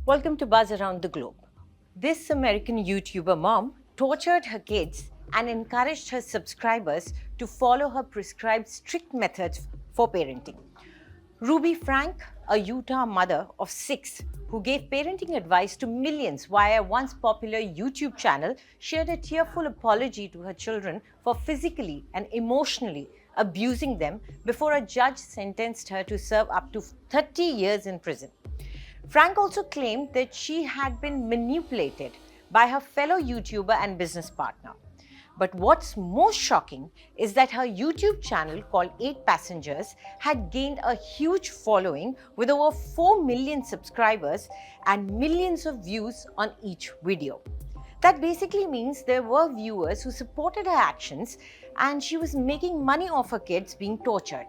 Welcome to Buzz Around the Globe. This American YouTuber mom tortured her kids and encouraged her subscribers to follow her prescribed strict methods for parenting. Ruby Frank, a Utah mother of 6 who gave parenting advice to millions via a once popular YouTube channel, shared a tearful apology to her children for physically and emotionally abusing them before a judge sentenced her to serve up to 30 years in prison. Frank also claimed that she had been manipulated by her fellow YouTuber and business partner. But what's most shocking is that her YouTube channel called 8 Passengers had gained a huge following with over 4 million subscribers and millions of views on each video. That basically means there were viewers who supported her actions and she was making money off her kids being tortured.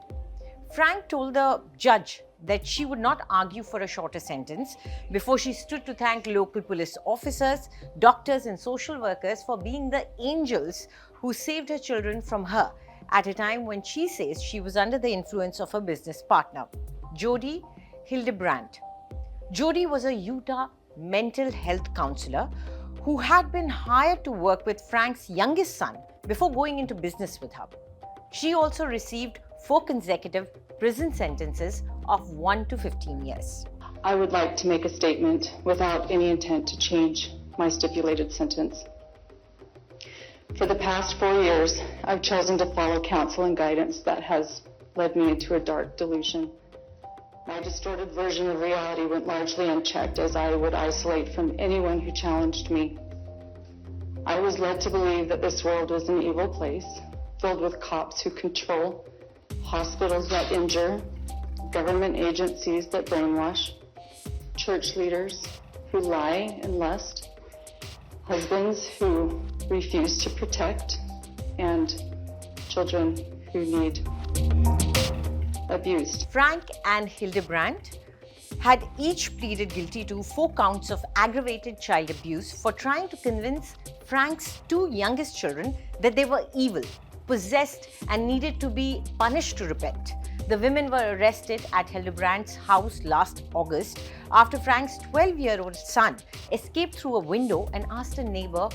Frank told the judge that she would not argue for a shorter sentence before she stood to thank local police officers, doctors, and social workers for being the angels who saved her children from her at a time when she says she was under the influence of her business partner, Jody Hildebrandt. Jody was a Utah mental health counselor who had been hired to work with Frank's youngest son before going into business with her. She also received 4 consecutive prison sentences of 1 to 15 years. I would like to make a statement without any intent to change my stipulated sentence. For the past 4 years, I've chosen to follow counsel and guidance that has led me into a dark delusion. My distorted version of reality went largely unchecked as I would isolate from anyone who challenged me. I was led to believe that this world was an evil place, filled with cops who control, hospitals that injure, government agencies that brainwash, church leaders who lie and lust, husbands who refuse to protect, and children who need abused. Frank and Hildebrandt had each pleaded guilty to 4 counts of aggravated child abuse for trying to convince Frank's 2 youngest children that they were evil, possessed, and needed to be punished to repent. The women were arrested at Hildebrandt's house last August after Frank's 12-year-old son escaped through a window and asked a neighbor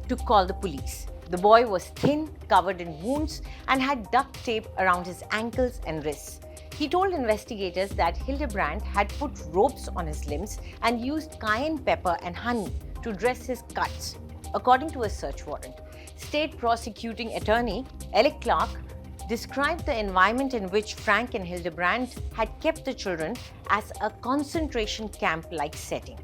to call the police. The boy was thin, covered in wounds, and had duct tape around his ankles and wrists. He told investigators that Hildebrandt had put ropes on his limbs and used cayenne pepper and honey to dress his cuts, according to a search warrant. State prosecuting attorney Alec Clark described the environment in which Frank and Hildebrandt had kept the children as a concentration camp-like setting.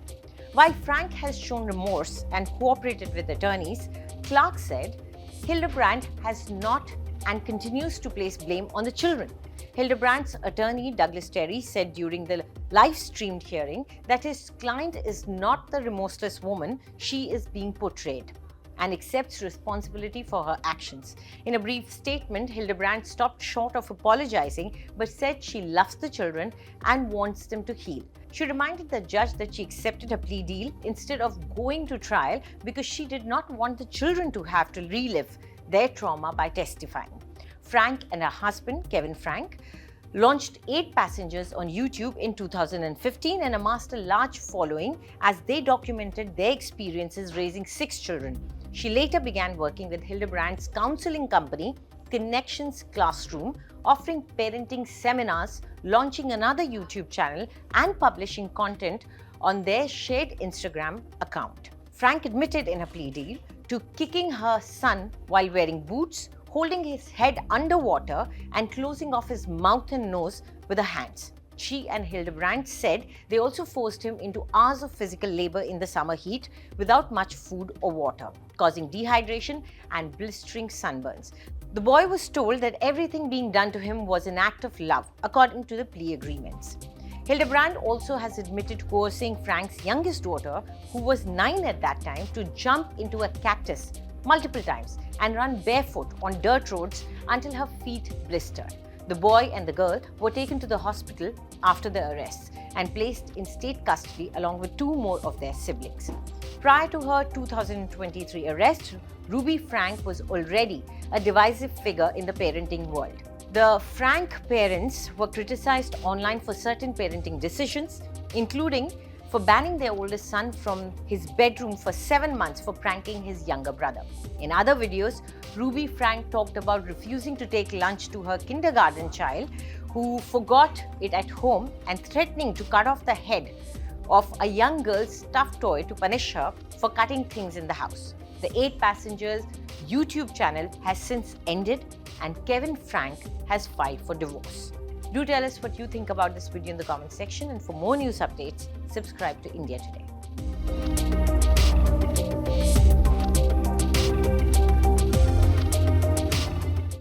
While Frank has shown remorse and cooperated with attorneys, Clark said Hildebrandt has not and continues to place blame on the children. Hildebrandt's attorney Douglas Terry said during the live-streamed hearing that his client is not the remorseless woman she is being portrayed and accepts responsibility for her actions. In a brief statement, Hildebrandt stopped short of apologizing but said she loves the children and wants them to heal. She reminded the judge that she accepted a plea deal instead of going to trial because she did not want the children to have to relive their trauma by testifying. Frank and her husband, Kevin Frank, launched 8 Passengers on YouTube in 2015 and amassed a large following as they documented their experiences raising 6 children. She later began working with Hildebrandt's counseling company, Connections Classroom, offering parenting seminars, launching another YouTube channel, and publishing content on their shared Instagram account. Frank admitted in a plea deal to kicking her son while wearing boots, holding his head underwater, and closing off his mouth and nose with her hands. She and Hildebrandt said they also forced him into hours of physical labor in the summer heat without much food or water, causing dehydration and blistering sunburns. The boy was told that everything being done to him was an act of love, according to the plea agreements. Hildebrandt also has admitted coercing Frank's youngest daughter, who was 9 at that time, to jump into a cactus multiple times and run barefoot on dirt roads until her feet blistered. The boy and the girl were taken to the hospital after the arrests and placed in state custody along with 2 more of their siblings. Prior to her 2023 arrest, Ruby Frank was already a divisive figure in the parenting world. The Frank parents were criticized online for certain parenting decisions, including for banning their oldest son from his bedroom for 7 months for pranking his younger brother. In other videos, Ruby Frank talked about refusing to take lunch to her kindergarten child who forgot it at home and threatening to cut off the head of a young girl's stuffed toy to punish her for cutting things in the house. The 8 passengers YouTube channel has since ended and Kevin Frank has filed for divorce. Do tell us what you think about this video in the comment section, and for more news updates, subscribe to India Today.